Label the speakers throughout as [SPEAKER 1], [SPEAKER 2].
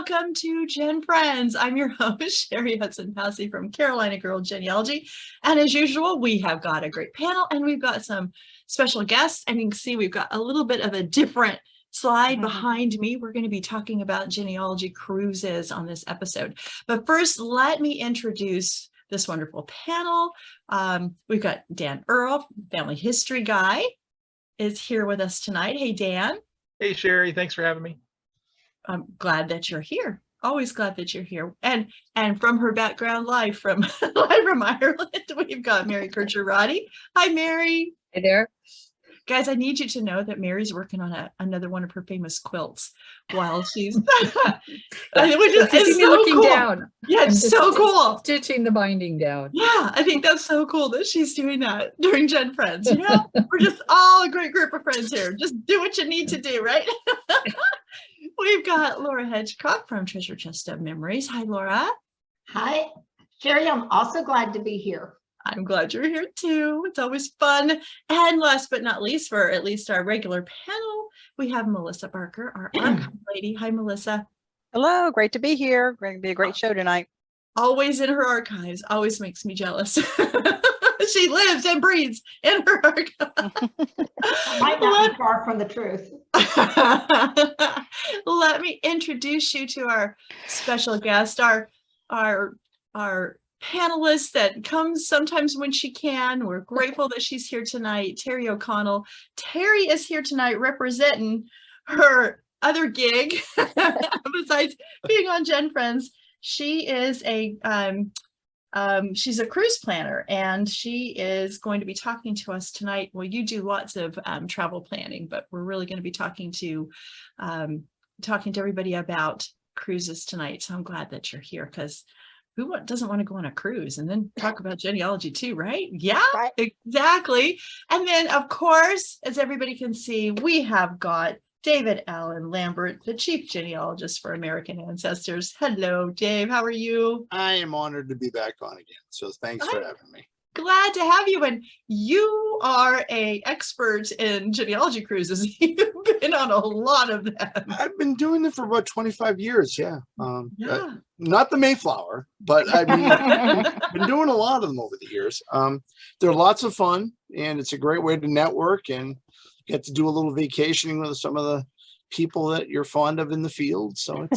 [SPEAKER 1] welcome to Gen Friends. I'm your host, Cheri Hudson Passey from Carolina Girl Genealogy. And as usual, we have got a great panel and we've got some special guests. And you can see we've got a little bit of a different slide behind me. We're going to be talking about genealogy cruises on this episode. But first, let me introduce this wonderful panel. We've got Dan Earl, family history guy, is here with us tonight. Hey, Dan.
[SPEAKER 2] Hey, Cheri. Thanks for having me.
[SPEAKER 1] I'm glad that you're here. Always glad that you're here. And from her background, live from Ireland, we've got Mary Kircher Roddy. Hi, Mary.
[SPEAKER 3] Hey there.
[SPEAKER 1] Guys, I need you to know that Mary's working on another one of her famous quilts while she's which is so
[SPEAKER 3] looking
[SPEAKER 1] cool.
[SPEAKER 3] down.
[SPEAKER 1] Yeah, it's so cool.
[SPEAKER 3] Stitching the binding down.
[SPEAKER 1] Yeah, I think that's so cool that she's doing that during Gen Friends. You know, we're just all a great group of friends here. Just do what you need to do, right? We've got Laura Hedgecock from Treasure Chest of Memories. Hi, Laura.
[SPEAKER 4] Hi, Cheri. I'm also glad to be here.
[SPEAKER 1] I'm glad you're here too. It's always fun. And last but not least, for at least our regular panel, we have Melissa Barker, our archive lady. Hi, Melissa.
[SPEAKER 5] Hello, great to be here. Going to be a great show tonight.
[SPEAKER 1] Always in her archives. Always makes me jealous. She lives and breathes in her archive.
[SPEAKER 4] Might not be far from the truth.
[SPEAKER 1] Let me introduce you to our special guest, our panelist that comes sometimes when she can. We're grateful that she's here tonight, Terri O'Connell. Terri is here tonight representing her other gig besides being on Gen Friends. She is she's a cruise planner, and she is going to be talking to us tonight. Well, you do lots of travel planning, but we're really going to be talking to everybody about cruises tonight. So I'm glad that you're here, because who doesn't want to go on a cruise and then talk about genealogy too, right? Yeah, right. Exactly. And then, of course, as everybody can see, we have got David Allen Lambert, the chief genealogist for American Ancestors. Hello, Dave. How are you?
[SPEAKER 6] I am honored to be back on again. So thanks for having me.
[SPEAKER 1] Glad to have you. And you are an expert in genealogy cruises. You've been on a lot of them.
[SPEAKER 6] I've been doing it for about 25 years. Yeah. Not the Mayflower, but I've been doing a lot of them over the years. They're lots of fun, and it's a great way to network and get to do a little vacationing with some of the people that you're fond of in the field. So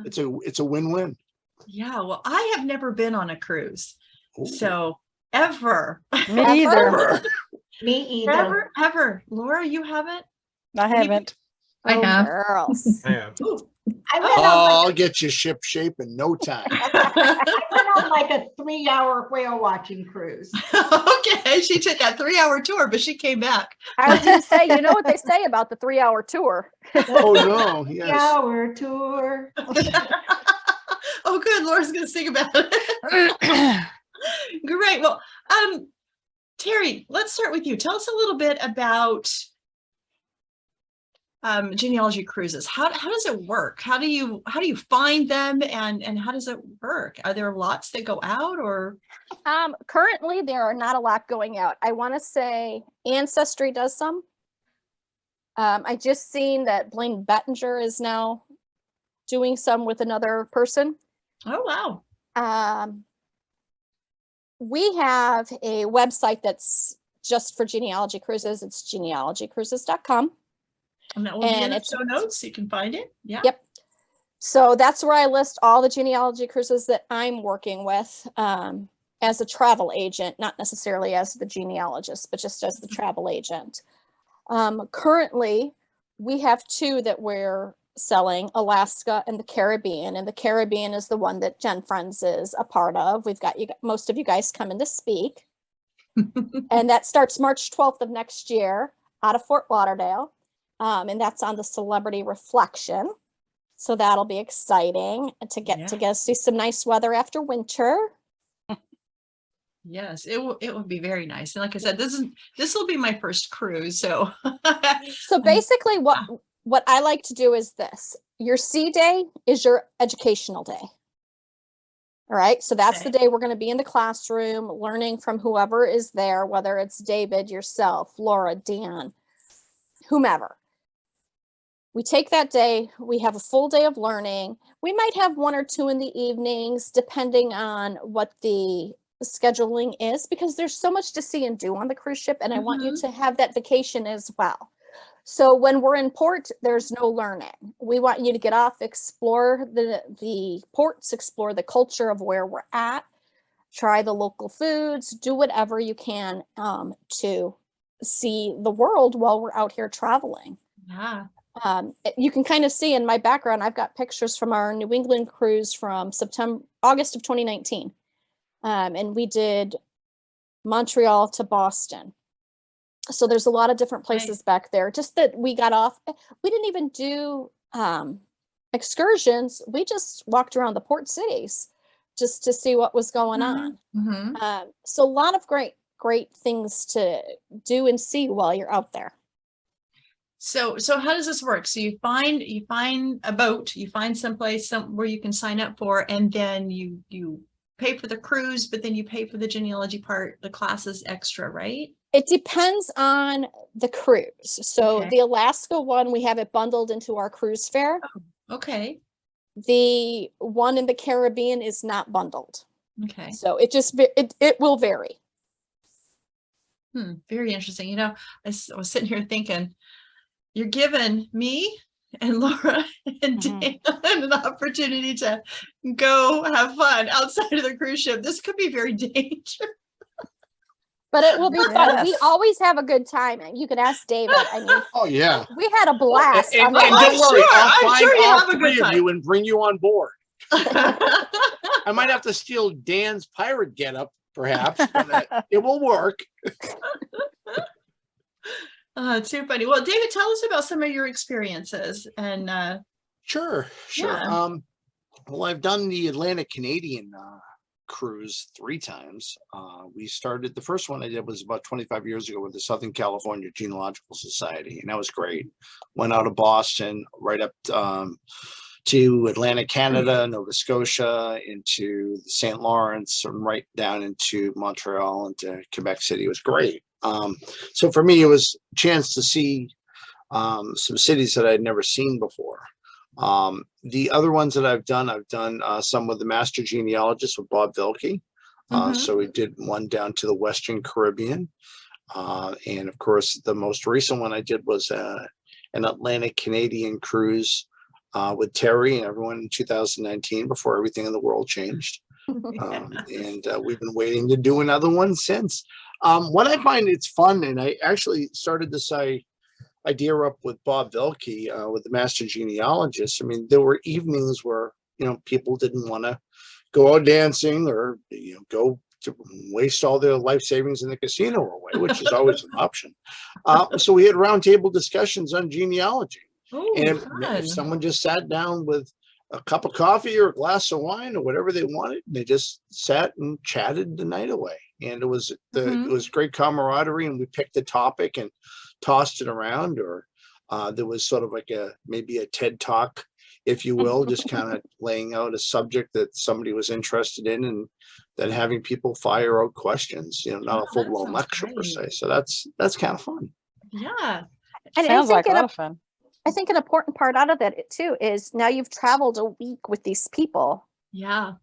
[SPEAKER 6] it's a win-win.
[SPEAKER 1] Yeah. Well, I have never been on a cruise.
[SPEAKER 6] Ooh.
[SPEAKER 1] So ever.
[SPEAKER 5] Me either.
[SPEAKER 4] Me either.
[SPEAKER 1] Ever. Laura, you haven't?
[SPEAKER 5] I haven't.
[SPEAKER 3] I have.
[SPEAKER 5] Girls.
[SPEAKER 2] I have.
[SPEAKER 6] I'll get you ship shape in no time.
[SPEAKER 4] I went on like a 3-hour whale watching cruise.
[SPEAKER 1] Okay, she took that 3-hour tour, but she came back.
[SPEAKER 7] I was going to say, you know what they say about the 3-hour tour.
[SPEAKER 6] Oh no, yes.
[SPEAKER 4] 3-hour tour.
[SPEAKER 1] Oh, good. Laura's going to sing about it. Great. Well, Terri, let's start with you. Tell us a little bit about genealogy cruises. How does it work? How do you find them, and how does it work? Are there lots that go out, or?
[SPEAKER 7] Currently, there are not a lot going out. I want to say Ancestry does some. I just seen that Blaine Bettinger is now doing some with another person.
[SPEAKER 1] Oh, wow.
[SPEAKER 7] We have a website that's just for genealogy cruises. It's genealogycruises.com.
[SPEAKER 1] And that will be in the show notes. You can find it. Yeah.
[SPEAKER 7] Yep. So that's where I list all the genealogy cruises that I'm working with as a travel agent, not necessarily as the genealogist, but just as the travel agent. Currently, we have 2 that we're selling, Alaska and the Caribbean. And the Caribbean is the one that Gen Friends is a part of. We've got most of you guys coming to speak. And that starts March 12th of next year out of Fort Lauderdale. And that's on the Celebrity Reflection. So that'll be exciting to get to see some nice weather after winter.
[SPEAKER 1] Yes, it will be very nice. And like I said, this will be my first cruise. So
[SPEAKER 7] so basically what I like to do is this. Your C day is your educational day. All right. So that's the day we're going to be in the classroom learning from whoever is there, whether it's David, yourself, Laura, Dan, whomever. we take that day, we have a full day of learning. We might have 1 or 2 in the evenings, depending on what the scheduling is, because there's so much to see and do on the cruise ship, and I want you to have that vacation as well. So when we're in port, there's no learning. We want you to get off, explore the ports, explore the culture of where we're at, try the local foods, do whatever you can to see the world while we're out here traveling.
[SPEAKER 1] Yeah.
[SPEAKER 7] You can kind of see in my background, I've got pictures from our New England cruise from August of 2019. And we did Montreal to Boston. So there's a lot of different places back there. Just that we got off. We didn't even do excursions. We just walked around the port cities just to see what was going on. So a lot of great things to do and see while you're out there.
[SPEAKER 1] So how does this work? So you find a boat, you find someplace where you can sign up for, and then you pay for the cruise, but then you pay for the genealogy part, the classes extra, right?
[SPEAKER 7] It depends on the cruise. So
[SPEAKER 1] Okay.
[SPEAKER 7] the Alaska one, we have it bundled into our cruise fare.
[SPEAKER 1] Okay.
[SPEAKER 7] The one in the Caribbean is not bundled.
[SPEAKER 1] Okay.
[SPEAKER 7] So it will vary.
[SPEAKER 1] Very interesting. You know, I was sitting here thinking, you're giving me and Laura and Dan an opportunity to go have fun outside of the cruise ship. This could be very dangerous.
[SPEAKER 7] But it will be fun. We
[SPEAKER 5] Yes.
[SPEAKER 7] always have a good time. And you can ask David. I mean,
[SPEAKER 6] Oh, yeah.
[SPEAKER 7] we had a blast.
[SPEAKER 6] And
[SPEAKER 7] on the
[SPEAKER 6] don't
[SPEAKER 1] I'm
[SPEAKER 6] worry,
[SPEAKER 1] sure-
[SPEAKER 6] I'll
[SPEAKER 1] I'm
[SPEAKER 6] find
[SPEAKER 1] sure you
[SPEAKER 6] all
[SPEAKER 1] have a good
[SPEAKER 6] 3 of
[SPEAKER 1] time.
[SPEAKER 6] you and bring you on board. I might have to steal Dan's pirate getup, perhaps, but it will work.
[SPEAKER 1] Too funny. Well, David, tell us about some of your experiences and
[SPEAKER 6] Sure.
[SPEAKER 1] Yeah.
[SPEAKER 6] Well, I've done the Atlantic Canadian cruise 3 times. We started, the first one I did was about 25 years ago with the Southern California Genealogical Society, and that was great. Went out of Boston right up to Atlantic Canada, Nova Scotia, into the St. Lawrence, and right down into Montreal, into Quebec City. It was great. So for me, it was a chance to see some cities that I'd never seen before. The other ones that I've done some with the Master Genealogist with Bob Vilke. So we did one down to the Western Caribbean. And of course, the most recent one I did was an Atlantic Canadian cruise with Terri and everyone in 2019, before everything in the world changed. And we've been waiting to do another one since. What I find it's fun, and I actually started this idea up with Bob Vilke, with the Master Genealogist. I mean, there were evenings where, you know, people didn't want to go out dancing or, you know, go to waste all their life savings in the casino away, which is always an option. So we had roundtable discussions on genealogy.
[SPEAKER 1] oh,
[SPEAKER 6] And
[SPEAKER 1] fun.
[SPEAKER 6] if someone just sat down with a cup of coffee or a glass of wine or whatever they wanted, they just sat and chatted the night away. And it was it was great camaraderie, and we picked a topic and tossed it around, or there was sort of like maybe a TED talk, if you will, just kind of laying out a subject that somebody was interested in, and then having people fire out questions, you know, not
[SPEAKER 1] Oh,
[SPEAKER 6] a full
[SPEAKER 1] that
[SPEAKER 6] blown
[SPEAKER 1] sounds
[SPEAKER 6] lecture per
[SPEAKER 1] great.
[SPEAKER 6] se. So that's kind of fun.
[SPEAKER 1] Yeah.
[SPEAKER 7] And
[SPEAKER 5] Sounds like a lot of fun.
[SPEAKER 7] I think an important part out of that too is now you've traveled a week with these people.
[SPEAKER 1] Yeah.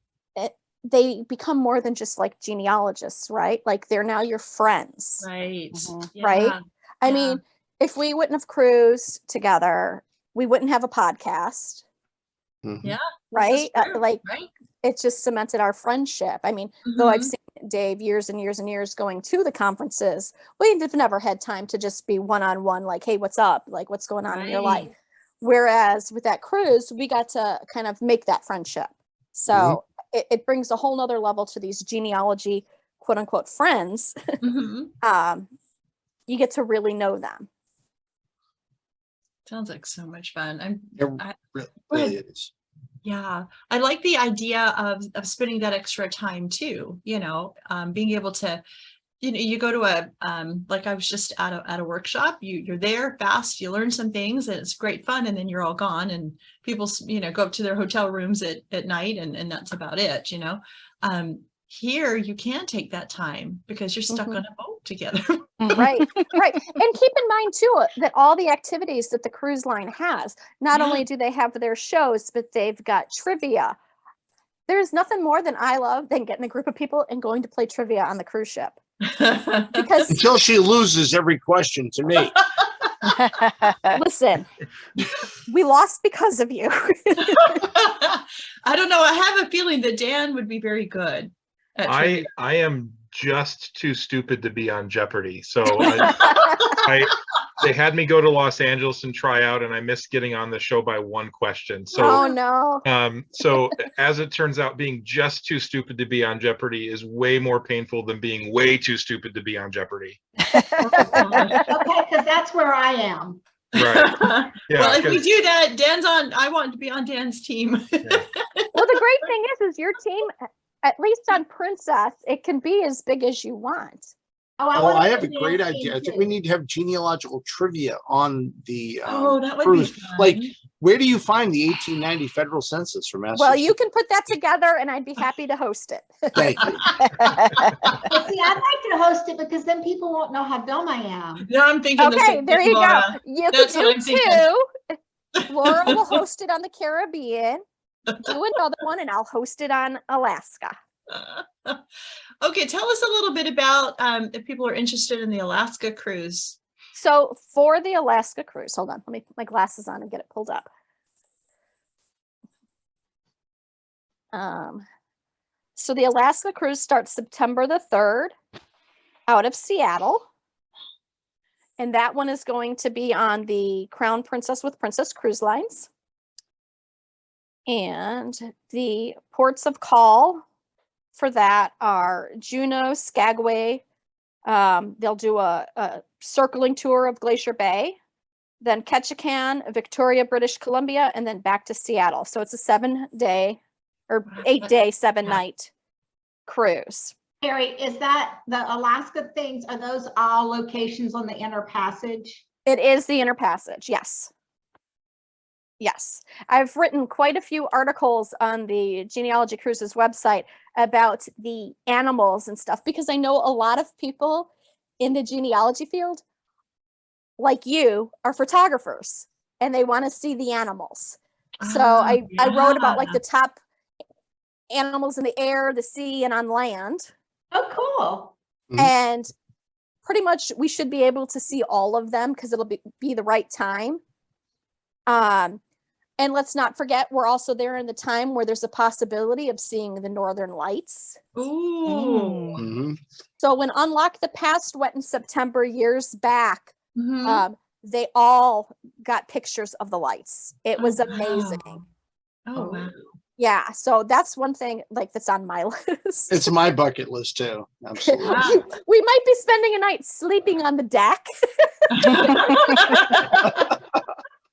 [SPEAKER 7] They become more than just like genealogists, right? Like they're now your friends,
[SPEAKER 1] Right.
[SPEAKER 7] right?
[SPEAKER 1] Yeah.
[SPEAKER 7] I
[SPEAKER 1] Yeah.
[SPEAKER 7] mean, if we wouldn't have cruised together, we wouldn't have a podcast,
[SPEAKER 6] Mhm.
[SPEAKER 1] Yeah.
[SPEAKER 7] right?
[SPEAKER 1] This is true,
[SPEAKER 7] Like
[SPEAKER 1] right.
[SPEAKER 7] it just cemented our friendship. I mean, though I've
[SPEAKER 1] Mhm.
[SPEAKER 7] seen Dave years and years and years going to the conferences, we've never had time to just be one-on-one, like, hey, what's up? Like, what's going on in your life?
[SPEAKER 1] Right.
[SPEAKER 7] Whereas with that cruise, we got to kind of make that friendship. So it brings a whole nother level to these genealogy, quote unquote, friends.
[SPEAKER 1] Mhm.
[SPEAKER 7] You get to really know them.
[SPEAKER 1] Sounds like so much fun.
[SPEAKER 6] It
[SPEAKER 1] Go
[SPEAKER 6] really
[SPEAKER 1] ahead.
[SPEAKER 6] is.
[SPEAKER 1] Yeah, I like the idea of spending that extra time too, you know, being able to, you know, you go to like I was just at a workshop, you're there fast, you learn some things, and it's great fun, and then you're all gone, and people, you know, go up to their hotel rooms at night, and that's about it, you know. here you can take that time because you're stuck
[SPEAKER 7] Mhm.
[SPEAKER 1] on a boat together.
[SPEAKER 7] Right, right. And keep in mind too that all the activities that the cruise line has, not
[SPEAKER 1] Yeah.
[SPEAKER 7] only do they have their shows, but they've got trivia. There's nothing more than I love than getting a group of people and going to play trivia on the cruise ship. Because
[SPEAKER 6] Until she loses every question to me.
[SPEAKER 7] listen, we lost because of you.
[SPEAKER 1] I don't know. I have a feeling that Dan would be very good at trivia.
[SPEAKER 2] I am just too stupid to be on Jeopardy. So they had me go to Los Angeles and try out, and I missed getting on the show by one question.
[SPEAKER 7] Oh
[SPEAKER 2] So
[SPEAKER 7] no.
[SPEAKER 2] so as it turns out, being just too stupid to be on Jeopardy is way more painful than being way too stupid to be on Jeopardy.
[SPEAKER 4] Okay, because that's where I am.
[SPEAKER 2] Right. Yeah,
[SPEAKER 1] Well, if we
[SPEAKER 2] 'cause-
[SPEAKER 1] do that, Dan's on. I want to be on Dan's team.
[SPEAKER 7] Well, the great thing is your team, at least on Princess, it can be as big as you want.
[SPEAKER 6] Oh,
[SPEAKER 4] wanna
[SPEAKER 6] I have a
[SPEAKER 4] be
[SPEAKER 6] great
[SPEAKER 4] on
[SPEAKER 6] idea. I
[SPEAKER 4] team
[SPEAKER 6] think
[SPEAKER 4] too.
[SPEAKER 6] we need to have genealogical trivia on the
[SPEAKER 1] Oh, that would
[SPEAKER 6] cruise.
[SPEAKER 1] be fun.
[SPEAKER 6] Like, where do you find the 1890 federal census from Massachusetts?
[SPEAKER 7] Well, you can put that together and I'd be happy to host it.
[SPEAKER 6] Thank you.
[SPEAKER 4] Well, see, I'd like to host it because then people won't know how dumb I am.
[SPEAKER 1] No, I'm thinking the
[SPEAKER 7] Okay,
[SPEAKER 1] same
[SPEAKER 7] there
[SPEAKER 1] thing,
[SPEAKER 7] you go.
[SPEAKER 1] Laura.
[SPEAKER 7] You can
[SPEAKER 1] That's what
[SPEAKER 7] do
[SPEAKER 1] I'm thinking.
[SPEAKER 7] two. Laura will host it on the Caribbean. Do another one and I'll host it on Alaska.
[SPEAKER 1] Okay, tell us a little bit about if people are interested in the Alaska cruise.
[SPEAKER 7] So for the Alaska cruise, hold on, let me put my glasses on and get it pulled up. So the Alaska cruise starts September the 3rd out of Seattle. And that one is going to be on the Crown Princess with Princess Cruise Lines. And the ports of call for that are Juneau, Skagway. They'll do a circling tour of Glacier Bay, then Ketchikan, Victoria, British Columbia, and then back to Seattle. So it's a 7-day or 8-day, 7-night cruise.
[SPEAKER 4] Terri, is that the Alaska things? Are those all locations on the Inner Passage?
[SPEAKER 7] It is the Inner Passage, yes. Yes. I've written quite a few articles on the Genealogy Cruises website about the animals and stuff because I know a lot of people in the genealogy field, like you, are photographers and they want to see the animals. So I wrote about like the top animals in the air, the sea, and on land.
[SPEAKER 4] Oh, cool.
[SPEAKER 6] Mhm.
[SPEAKER 7] And pretty much we should be able to see all of them because it'll be the right time. And let's not forget, we're also there in the time where there's a possibility of seeing the Northern Lights.
[SPEAKER 1] Ooh.
[SPEAKER 6] Mhm.
[SPEAKER 7] So when Unlock the Past went in September years back,
[SPEAKER 1] Mhm.
[SPEAKER 7] they all got pictures of the lights. It
[SPEAKER 1] Oh,
[SPEAKER 7] was
[SPEAKER 1] wow.
[SPEAKER 7] amazing.
[SPEAKER 1] Oh, wow.
[SPEAKER 7] Yeah, so that's one thing like that's on my list.
[SPEAKER 6] It's my bucket list too. Absolutely.
[SPEAKER 1] Wow.
[SPEAKER 7] We might be spending a night sleeping on the deck.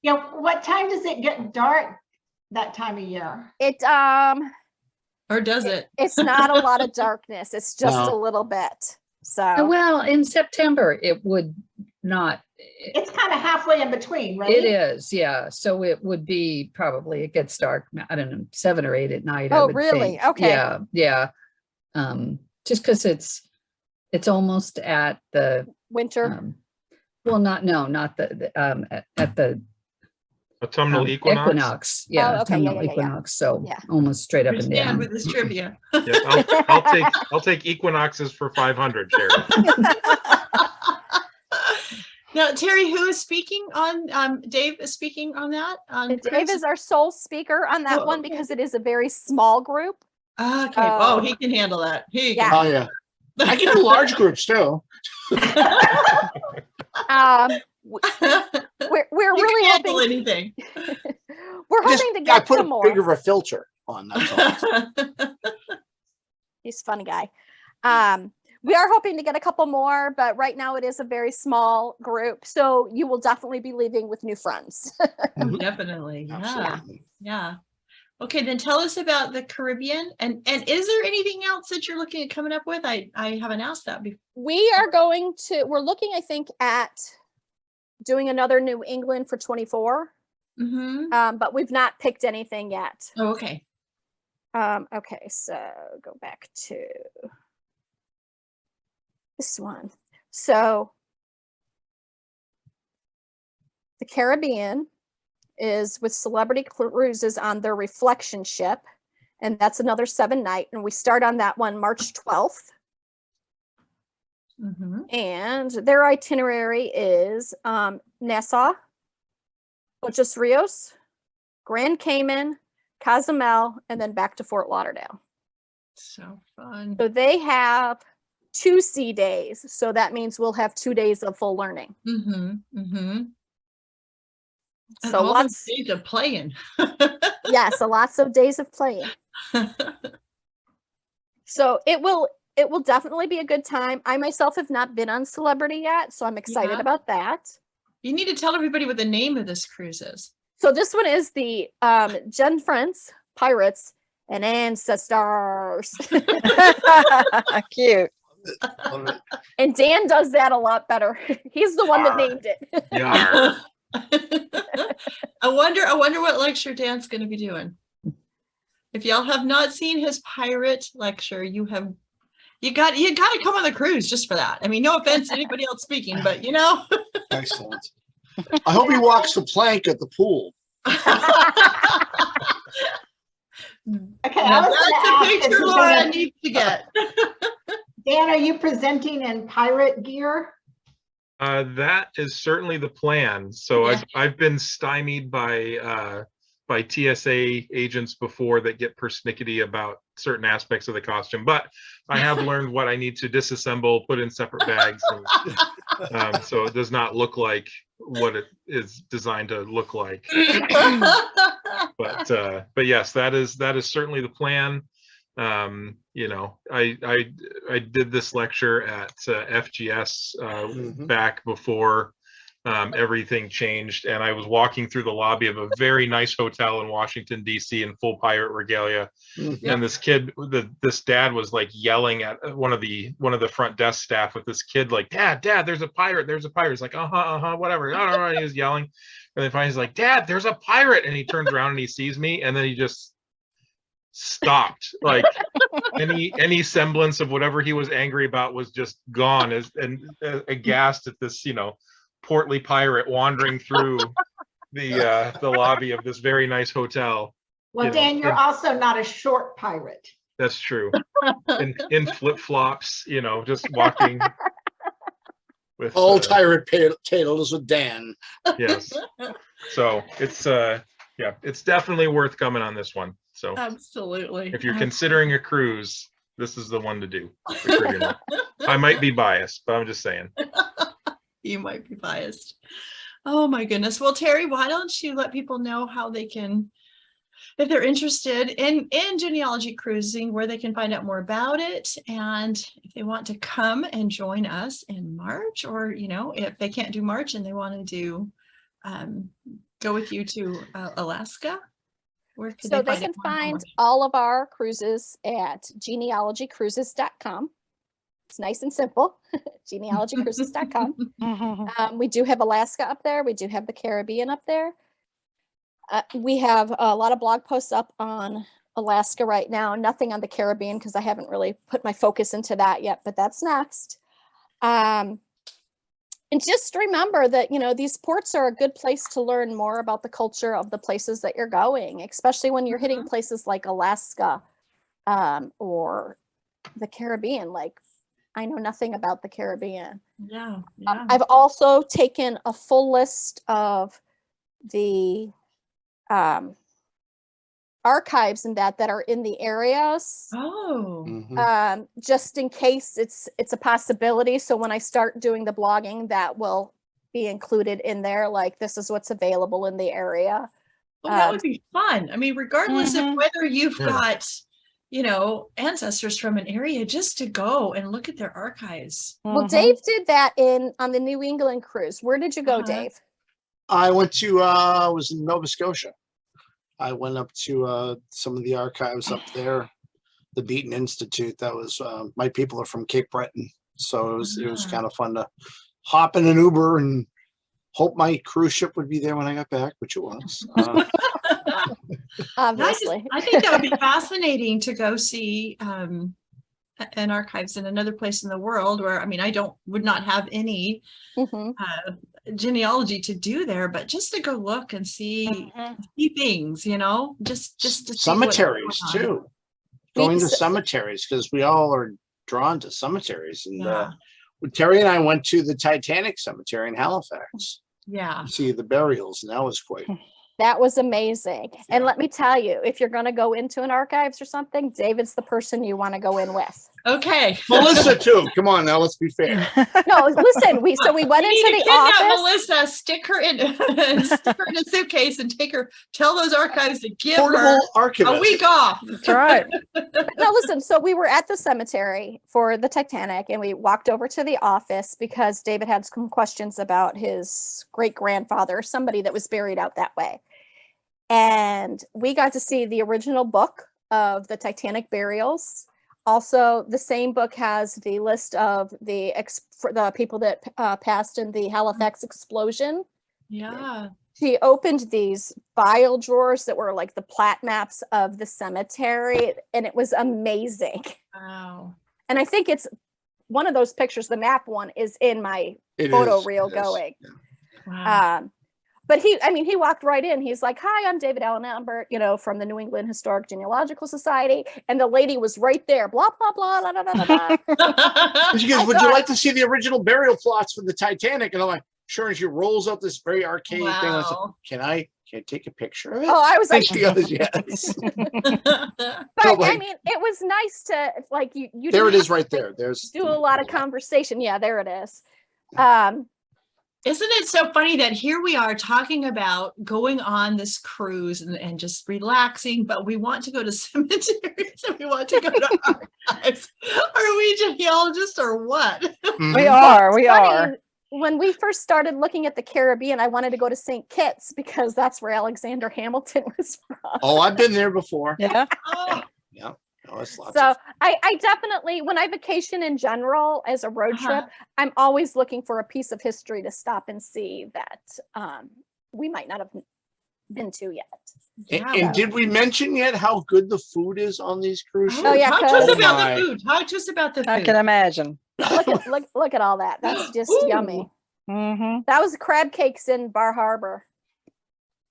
[SPEAKER 4] You know, what time does it get dark that time of year?
[SPEAKER 7] It
[SPEAKER 1] Or does it?
[SPEAKER 7] it's not a lot of darkness. It's just
[SPEAKER 6] No.
[SPEAKER 7] a little bit. So
[SPEAKER 3] Well, in September, it would not.
[SPEAKER 4] It's kind of halfway in between, right?
[SPEAKER 3] It is, yeah. So it would be probably, it gets dark, I don't know, 7 or 8 at night. I
[SPEAKER 7] Oh,
[SPEAKER 3] would
[SPEAKER 7] really?
[SPEAKER 3] think.
[SPEAKER 7] Okay.
[SPEAKER 3] Yeah, yeah. Just because it's almost at the
[SPEAKER 7] winter.
[SPEAKER 3] well, not the at the
[SPEAKER 2] Autumnal equinox.
[SPEAKER 3] equinox. Yeah,
[SPEAKER 7] Oh, okay. Yeah,
[SPEAKER 3] autumnal
[SPEAKER 7] yeah, yeah, yeah.
[SPEAKER 3] equinox. So
[SPEAKER 7] Yeah.
[SPEAKER 3] almost straight up
[SPEAKER 1] Here's
[SPEAKER 3] and
[SPEAKER 1] Dan
[SPEAKER 3] down.
[SPEAKER 1] with his trivia.
[SPEAKER 2] Yeah, I'll take equinoxes for 500, Cheri.
[SPEAKER 1] Now, Terri, who is speaking on? Dave is speaking on that. On
[SPEAKER 7] Dave
[SPEAKER 1] cruise?
[SPEAKER 7] is our sole speaker on that
[SPEAKER 1] Oh,
[SPEAKER 7] one
[SPEAKER 1] okay.
[SPEAKER 7] because it is a very small group.
[SPEAKER 1] Okay. Oh,
[SPEAKER 7] Oh.
[SPEAKER 1] he can handle that. He
[SPEAKER 7] Yeah.
[SPEAKER 6] Oh yeah. I can do large groups too.
[SPEAKER 7] We're
[SPEAKER 1] You
[SPEAKER 7] really
[SPEAKER 1] can handle
[SPEAKER 7] hoping
[SPEAKER 1] anything.
[SPEAKER 7] we're
[SPEAKER 6] Just
[SPEAKER 7] hoping to
[SPEAKER 6] gotta
[SPEAKER 7] get
[SPEAKER 6] put
[SPEAKER 7] some
[SPEAKER 6] a
[SPEAKER 7] more.
[SPEAKER 6] bigger of a filter on. That's all.
[SPEAKER 7] He's a funny guy. We are hoping to get a couple more, but right now it is a very small group. So you will definitely be leaving with new friends.
[SPEAKER 6] Mhm.
[SPEAKER 1] Definitely. Yeah.
[SPEAKER 6] Absolutely.
[SPEAKER 1] Yeah. Okay, then tell us about the Caribbean. And is there anything else that you're looking at coming up with? I haven't asked that before.
[SPEAKER 7] We're looking, I think, at doing another New England for 24.
[SPEAKER 1] Mm-hmm.
[SPEAKER 7] But we've not picked anything yet.
[SPEAKER 1] Oh, okay.
[SPEAKER 7] Okay, so go back to this one. So the Caribbean is with Celebrity Cruises on their Reflection ship, and that's another 7-night, and we start on that one March 12th.
[SPEAKER 1] Mhm.
[SPEAKER 7] And their itinerary is Nassau, Ochos Rios, Grand Cayman, Cozumel, and then back to Fort Lauderdale.
[SPEAKER 1] So fun.
[SPEAKER 7] So they have 2 sea days. So that means we'll have 2 days of full learning.
[SPEAKER 1] Mm-hmm. Mm-hmm. And
[SPEAKER 7] So
[SPEAKER 1] all those
[SPEAKER 7] lots,
[SPEAKER 1] days of playing.
[SPEAKER 7] yeah, so lots of days of playing. So it will definitely be a good time. I myself have not been on Celebrity yet, so I'm excited
[SPEAKER 1] Yeah.
[SPEAKER 7] about that.
[SPEAKER 1] You need to tell everybody what the name of this cruise is.
[SPEAKER 7] So this one is the GenFriends, Pirates, and Ancestors.
[SPEAKER 5] Cute.
[SPEAKER 6] Love it.
[SPEAKER 7] And Dan does that a lot better. He's the one that
[SPEAKER 2] Arr.
[SPEAKER 7] named it.
[SPEAKER 2] Yeah.
[SPEAKER 1] I wonder what lecture Dan's going to be doing. If y'all have not seen his pirate lecture, you got to come on the cruise just for that. I mean, no offense to anybody else speaking, but you know.
[SPEAKER 6] Excellent. I hope he walks the plank at the pool.
[SPEAKER 4] Okay,
[SPEAKER 1] Now
[SPEAKER 4] I was
[SPEAKER 1] that's
[SPEAKER 4] gonna
[SPEAKER 1] a
[SPEAKER 4] ask, is
[SPEAKER 1] picture
[SPEAKER 4] he
[SPEAKER 1] Laura
[SPEAKER 4] gonna-
[SPEAKER 1] needs to get.
[SPEAKER 4] Dan, are you presenting in pirate gear?
[SPEAKER 2] That is certainly the plan. So
[SPEAKER 1] Yeah.
[SPEAKER 2] I've been stymied by TSA agents before that get persnickety about certain aspects of the costume, but I have learned what I need to disassemble, put in separate bags, and, so it does not look like what it is designed to look like. But yes, that is certainly the plan. You know, I did this lecture at FGS
[SPEAKER 6] Mhm.
[SPEAKER 2] back before everything changed, and I was walking through the lobby of a very nice hotel in Washington D.C. in full pirate regalia,
[SPEAKER 6] Mhm.
[SPEAKER 2] and this kid, this dad was like yelling at one of the front desk staff with this kid like, Dad, there's a pirate, He's like, whatever. I don't know. He was yelling, and then finally he's like, Dad, there's a pirate, and he turns around and he sees me, and then he just stopped. Like any semblance of whatever he was angry about was just gone, and aghast at this, portly pirate wandering through the lobby of this very nice hotel.
[SPEAKER 4] Well, Dan, you're also not a short pirate.
[SPEAKER 2] That's true. In flip-flops, just walking with
[SPEAKER 6] All pirate tales with Dan.
[SPEAKER 2] yes. So it's definitely worth coming on this one. So
[SPEAKER 1] Absolutely.
[SPEAKER 2] if you're considering a cruise, this is the one to do. I might be biased, but I'm just saying.
[SPEAKER 1] You might be biased. Oh my goodness. Well, Terri, why don't you let people know how they can, if they're interested in genealogy cruising, where they can find out more about it, and if they want to come and join us in March, or if they can't do March and they want to do go with you to Alaska, where could
[SPEAKER 7] So
[SPEAKER 1] they
[SPEAKER 7] they
[SPEAKER 1] find
[SPEAKER 7] can
[SPEAKER 1] out more
[SPEAKER 7] find
[SPEAKER 1] information?
[SPEAKER 7] all of our cruises at genealogycruises.com. It's nice and simple. genealogycruises.com. We do have Alaska up there. We do have the Caribbean up there. We have a lot of blog posts up on Alaska right now. Nothing on the Caribbean because I haven't really put my focus into that yet, but that's next. And just remember that, these ports are a good place to learn more about the culture of the places that you're going, especially when you're hitting places like Alaska or the Caribbean. Like, I know nothing about the Caribbean.
[SPEAKER 1] Yeah.
[SPEAKER 7] I've also taken a full list of the archives and that are in the areas,
[SPEAKER 1] Oh.
[SPEAKER 6] Mhm.
[SPEAKER 7] just in case it's a possibility. So when I start doing the blogging, that will be included in there. Like, this is what's available in the area.
[SPEAKER 1] Well, that would be fun. I mean, regardless of
[SPEAKER 5] Mhm.
[SPEAKER 1] whether you've
[SPEAKER 2] Sure.
[SPEAKER 1] got, ancestors from an area, just to go and look at their archives.
[SPEAKER 7] Well, Dave did that on the New England cruise. Where did you go,
[SPEAKER 1] Uh-huh.
[SPEAKER 7] Dave?
[SPEAKER 6] I went to was in Nova Scotia. I went up to some of the archives up there, the Beaton Institute. That was my people are from Cape Breton, so it was
[SPEAKER 1] Ah.
[SPEAKER 6] kind of fun to hop in an Uber and hope my cruise ship would be there when I got back, which it was.
[SPEAKER 7] obviously.
[SPEAKER 1] I think that would be fascinating to go see an archives in another place in the world where, I mean, would not have any
[SPEAKER 7] Mhm.
[SPEAKER 1] genealogy to do there, but just to go look and see things, just to see what's
[SPEAKER 6] Cemeteries
[SPEAKER 1] going on.
[SPEAKER 6] too. Going to
[SPEAKER 7] s-
[SPEAKER 6] cemeteries because we all are drawn to cemeteries. And
[SPEAKER 1] Yeah.
[SPEAKER 6] Terry and I went to the Titanic Cemetery in Halifax
[SPEAKER 1] Yeah.
[SPEAKER 6] to see the burials, and that was quite.
[SPEAKER 7] That was amazing. And
[SPEAKER 6] Yeah.
[SPEAKER 7] let me tell you, if you're going to go into an archives or something, David's the person you want to go in with.
[SPEAKER 1] Okay.
[SPEAKER 6] Melissa too. Come on now, let's be fair.
[SPEAKER 7] No, listen, we went
[SPEAKER 1] We need
[SPEAKER 7] into
[SPEAKER 1] to
[SPEAKER 7] the
[SPEAKER 1] kidnap
[SPEAKER 7] office.
[SPEAKER 1] Melissa, stick her in a suitcase and tell those archives to give her
[SPEAKER 6] Portable
[SPEAKER 1] a
[SPEAKER 6] archivist.
[SPEAKER 1] week off.
[SPEAKER 5] That's right.
[SPEAKER 7] No, listen, so we were at the cemetery for the Titanic and we walked over to the office because David had some questions about his great grandfather, somebody that was buried out that way. And we got to see the original book of the Titanic burials. Also, the same book has the list of the people that passed in the Halifax explosion.
[SPEAKER 1] Yeah.
[SPEAKER 7] She opened these file drawers that were like the plat maps of the cemetery, and it was amazing.
[SPEAKER 1] Wow.
[SPEAKER 7] And I think it's one of those pictures, the map one is in my
[SPEAKER 6] It
[SPEAKER 7] photo
[SPEAKER 6] is,
[SPEAKER 7] reel
[SPEAKER 6] it is.
[SPEAKER 7] going.
[SPEAKER 1] Wow.
[SPEAKER 7] But he walked right in. He's like, "Hi, I'm David Allen Lambert, from the New England Historic Genealogical Society." And the lady was right there, blah, blah, blah, blah, blah, blah, blah.
[SPEAKER 6] She goes,
[SPEAKER 7] I
[SPEAKER 6] "Would you
[SPEAKER 7] thought-
[SPEAKER 6] like to see the original burial plots for the Titanic?" And I'm like, "Sure." And she rolls up this very archaic thing. I said,
[SPEAKER 1] Wow.
[SPEAKER 6] Can I take a picture of it?
[SPEAKER 7] Oh, I was
[SPEAKER 6] And
[SPEAKER 7] like,
[SPEAKER 6] she goes, "Yes."
[SPEAKER 7] but I
[SPEAKER 6] like-
[SPEAKER 7] mean, it was nice to like you
[SPEAKER 6] There it
[SPEAKER 7] didn't
[SPEAKER 6] is right there. There's
[SPEAKER 7] do a lot of conversation. Yeah, there it is.
[SPEAKER 1] Isn't it so funny that here we are talking about going on this cruise and just relaxing, but we want to go to cemeteries and we want to go to archives. Are we genealogists or what?
[SPEAKER 6] Mhm.
[SPEAKER 5] We are. We
[SPEAKER 7] Funny,
[SPEAKER 5] are.
[SPEAKER 7] when we first started looking at the Caribbean, I wanted to go to St. Kitts because that's where Alexander Hamilton was from.
[SPEAKER 6] Oh, I've been there before.
[SPEAKER 5] Yeah.
[SPEAKER 1] Oh,
[SPEAKER 6] Yeah. Oh, it's lots
[SPEAKER 7] So
[SPEAKER 6] of
[SPEAKER 7] I definitely, when I vacation in general as a road
[SPEAKER 1] Uh-huh.
[SPEAKER 7] trip, I'm always looking for a piece of history to stop and see that we might not have been to yet.
[SPEAKER 6] And did we mention yet how good the food is on these cruise ships?
[SPEAKER 7] Oh, yeah,
[SPEAKER 1] Talk to us
[SPEAKER 7] 'cause-
[SPEAKER 1] about
[SPEAKER 6] my.
[SPEAKER 1] the food. Talk to us about the
[SPEAKER 5] I
[SPEAKER 1] food.
[SPEAKER 5] can imagine.
[SPEAKER 7] Look at all that. That's just
[SPEAKER 1] Ooh.
[SPEAKER 7] yummy.
[SPEAKER 5] Mm-hmm.
[SPEAKER 7] That was crab cakes in Bar Harbor.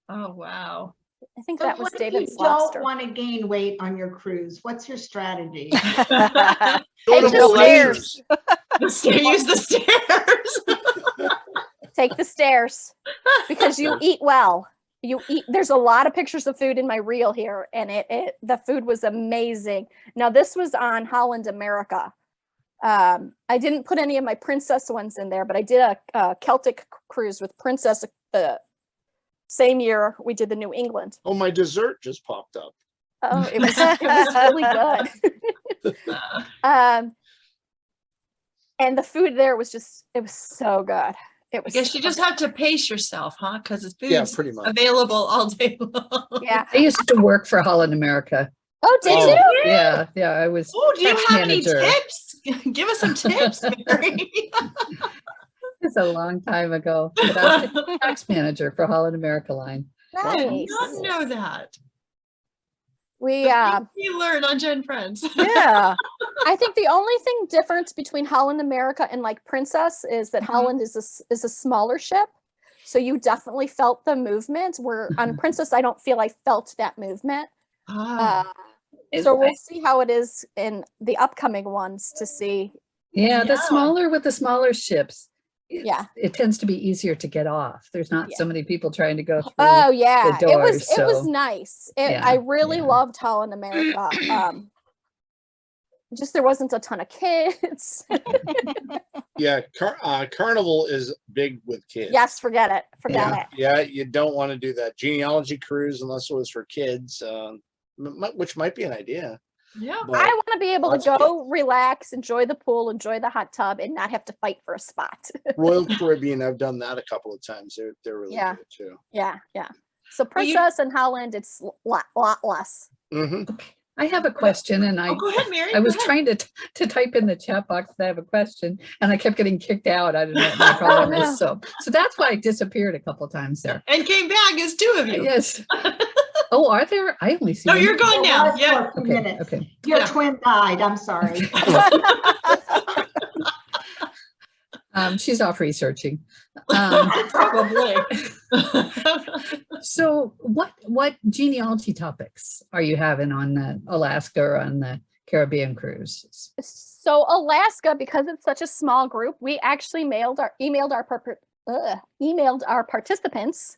[SPEAKER 1] Oh, wow.
[SPEAKER 7] I think
[SPEAKER 4] So
[SPEAKER 7] that was
[SPEAKER 4] what if
[SPEAKER 7] David's
[SPEAKER 4] you don't
[SPEAKER 7] lobster.
[SPEAKER 4] want to gain weight on your cruise? What's your strategy?
[SPEAKER 6] Go to
[SPEAKER 7] Take the
[SPEAKER 6] Malaysia's.
[SPEAKER 1] Use the stairs.
[SPEAKER 7] Take the stairs because you eat well. You eat. There's a lot of pictures of food in my reel here, and the food was amazing. Now this was on Holland America. I didn't put any of my princess ones in there, but I did a Celtic cruise with Princess the same year we did the New England.
[SPEAKER 6] Oh, my dessert just popped up.
[SPEAKER 7] Oh, it was really good. And the food there was it was so good. It
[SPEAKER 1] I
[SPEAKER 7] was.
[SPEAKER 1] guess you just have to pace yourself, huh? Because the
[SPEAKER 6] Yeah,
[SPEAKER 1] food's
[SPEAKER 6] pretty much.
[SPEAKER 1] available all day long.
[SPEAKER 7] Yeah.
[SPEAKER 3] I used to work for Holland America.
[SPEAKER 7] Oh, did
[SPEAKER 6] Oh.
[SPEAKER 7] you?
[SPEAKER 3] Yeah, I was
[SPEAKER 1] Oh, do you
[SPEAKER 3] tax
[SPEAKER 1] have
[SPEAKER 3] manager.
[SPEAKER 1] any tips? Give us some tips, Mary.
[SPEAKER 3] It's a long time ago. But I was the tax manager for Holland America Line.
[SPEAKER 1] I did
[SPEAKER 7] Nice.
[SPEAKER 1] not know that.
[SPEAKER 7] We
[SPEAKER 1] You learn on GenFriends.
[SPEAKER 5] Yeah.
[SPEAKER 7] I think the only thing different between Holland America and like Princess is that
[SPEAKER 1] Mhm.
[SPEAKER 7] Holland is a smaller ship. So you definitely felt the movement, where on Princess, I don't feel I felt that movement.
[SPEAKER 1] Ah,
[SPEAKER 7] So we'll see how it is in the upcoming ones to see.
[SPEAKER 3] Yeah, the
[SPEAKER 1] Yeah.
[SPEAKER 3] smaller with the smaller ships.
[SPEAKER 7] Yeah.
[SPEAKER 3] It tends to be easier to get off. There's not so many people trying to go through.
[SPEAKER 7] Oh yeah, it was
[SPEAKER 3] doors, so-
[SPEAKER 7] nice.
[SPEAKER 3] Yeah,
[SPEAKER 7] I really
[SPEAKER 3] yeah.
[SPEAKER 7] loved Holland America. Just there wasn't a ton of kids.
[SPEAKER 6] Yeah, Carnival is big with kids.
[SPEAKER 7] Yes, forget it. Forget
[SPEAKER 6] Yeah,
[SPEAKER 7] it.
[SPEAKER 6] yeah, you don't want to do that. Genealogy Cruise, unless it was for kids, which might be an idea.
[SPEAKER 1] yeah.
[SPEAKER 6] But
[SPEAKER 7] I want to be able to
[SPEAKER 6] Lots of
[SPEAKER 7] go relax, enjoy the pool, enjoy the hot tub, and not have to fight for a spot.
[SPEAKER 6] Royal Caribbean, I've done that a couple of times. They're really
[SPEAKER 7] Yeah.
[SPEAKER 6] good too.
[SPEAKER 7] Yeah. So
[SPEAKER 1] Well, you-
[SPEAKER 7] Princess and Holland, it's lot less.
[SPEAKER 6] Hmm.
[SPEAKER 3] I have a question, and
[SPEAKER 1] Oh, go ahead, Mary.
[SPEAKER 3] I was
[SPEAKER 1] go ahead.
[SPEAKER 3] trying to type in the chat box that I have a question, and I kept getting kicked out. I don't know what my problem is. So that's why I disappeared a couple times there.
[SPEAKER 1] And came back as two of you.
[SPEAKER 3] Yes. Oh, are there? I only see.
[SPEAKER 1] No,
[SPEAKER 3] one.
[SPEAKER 1] you're going
[SPEAKER 4] There
[SPEAKER 1] now.
[SPEAKER 4] was
[SPEAKER 1] Yeah.
[SPEAKER 4] for a few
[SPEAKER 3] Okay,
[SPEAKER 4] minutes.
[SPEAKER 3] okay.
[SPEAKER 4] Your
[SPEAKER 1] Yeah.
[SPEAKER 4] twin died, I'm sorry.
[SPEAKER 3] She's off researching.
[SPEAKER 1] Probably.
[SPEAKER 3] So what genealogy topics are you having on the Alaska or on the Caribbean cruises?
[SPEAKER 7] So Alaska, because it's such a small group, we actually emailed our participants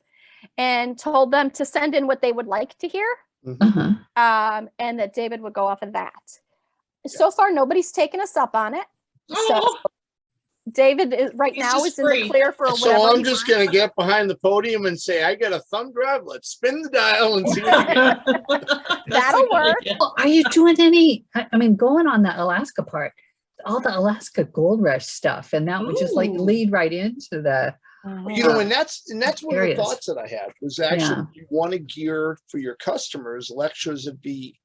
[SPEAKER 7] and told them to send in what they would like to hear,
[SPEAKER 3] Uh-huh.
[SPEAKER 7] and that David would go off of that. So far, nobody's taken us up on it. So
[SPEAKER 1] Oh,
[SPEAKER 7] David is right
[SPEAKER 1] He's
[SPEAKER 7] now
[SPEAKER 1] just
[SPEAKER 7] is in the
[SPEAKER 1] free.
[SPEAKER 7] clear for whatever.
[SPEAKER 6] So I'm
[SPEAKER 7] he
[SPEAKER 6] just
[SPEAKER 7] wants.
[SPEAKER 6] gonna get behind the podium and say, I got a thumb drive. Let's spin the dial and see what you get.
[SPEAKER 1] That's
[SPEAKER 7] That'll
[SPEAKER 1] a good
[SPEAKER 7] work.
[SPEAKER 1] idea.
[SPEAKER 3] Well, are you doing any, I mean, going on the Alaska part, all the Alaska gold rush stuff, and that would just like
[SPEAKER 1] Ooh.
[SPEAKER 3] lead right into the,
[SPEAKER 6] You know, and that's one of the
[SPEAKER 3] Areas.
[SPEAKER 6] thoughts that I had was actually
[SPEAKER 3] Yeah.
[SPEAKER 6] you want to gear for your customers lectures that be